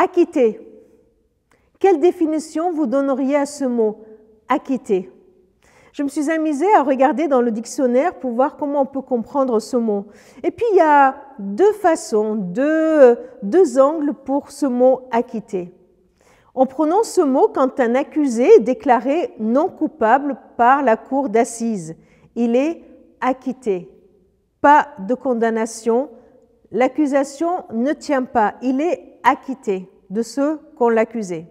Acquitté. Quelle définition vous donneriez à ce mot, acquitté? Je me suis amusée à regarder dans le dictionnaire pour voir comment on peut comprendre ce mot. Et puis, il y a deux façons, deux angles pour ce mot acquitté. On prononce ce mot quand un accusé est déclaré non coupable par la cour d'assises. Il est acquitté. Pas de condamnation. L'accusation ne tient pas. Il est acquitté de ceux qu'on l'accusait.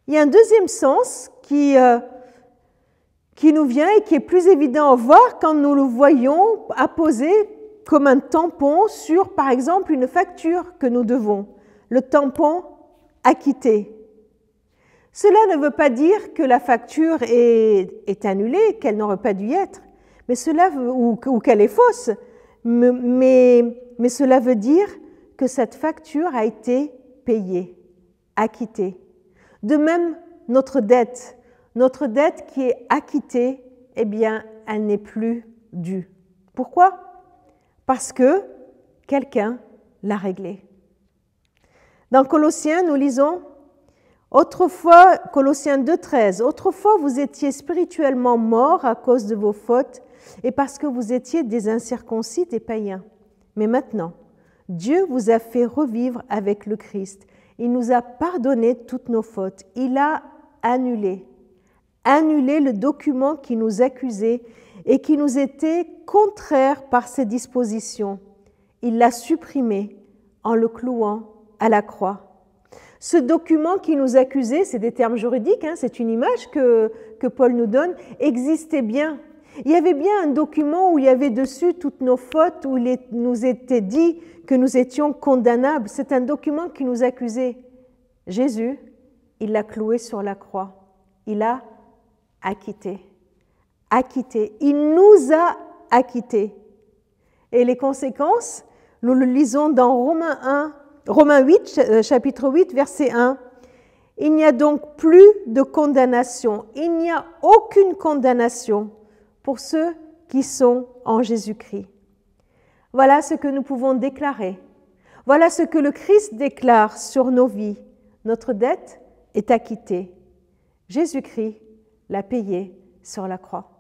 Il y a un deuxième sens qui nous vient et qui est plus évident à voir quand nous le voyons apposé comme un tampon sur, par exemple, une facture que nous devons. Le tampon acquitté. Cela ne veut pas dire que la facture est annulée, qu'elle n'aurait pas dû être, mais cela ou qu'elle est fausse, mais cela veut dire que cette facture a été payée, acquittée. De même, notre dette qui est acquittée, eh bien, elle n'est plus due. Pourquoi? Parce que quelqu'un l'a réglée. Dans Colossiens, nous lisons autrefois, Colossiens 2,13, autrefois vous étiez spirituellement morts à cause de vos fautes et parce que vous étiez des incirconcis, des païens. Mais maintenant, Dieu vous a fait revivre avec le Christ. Il nous a pardonné toutes nos fautes. Il a annulé le document qui nous accusait et qui nous était contraire par ses dispositions. Il l'a supprimé en le clouant à la croix. Ce document qui nous accusait, c'est des termes juridiques, c'est une image que Paul nous donne, existait bien. Il y avait bien un document où il y avait dessus toutes nos fautes, où il nous était dit que nous étions condamnables. C'est un document qui nous accusait. Jésus, il l'a cloué sur la croix. Il a acquitté. Acquitté. Il nous a acquittés. Et les conséquences, nous le lisons dans Romains 8, chapitre 8, verset 1. Il n'y a donc plus de condamnation. Il n'y a aucune condamnation pour ceux qui sont en Jésus-Christ. Voilà ce que nous pouvons déclarer. Voilà ce que le Christ déclare sur nos vies. Notre dette est acquittée. Jésus-Christ l'a payée sur la croix.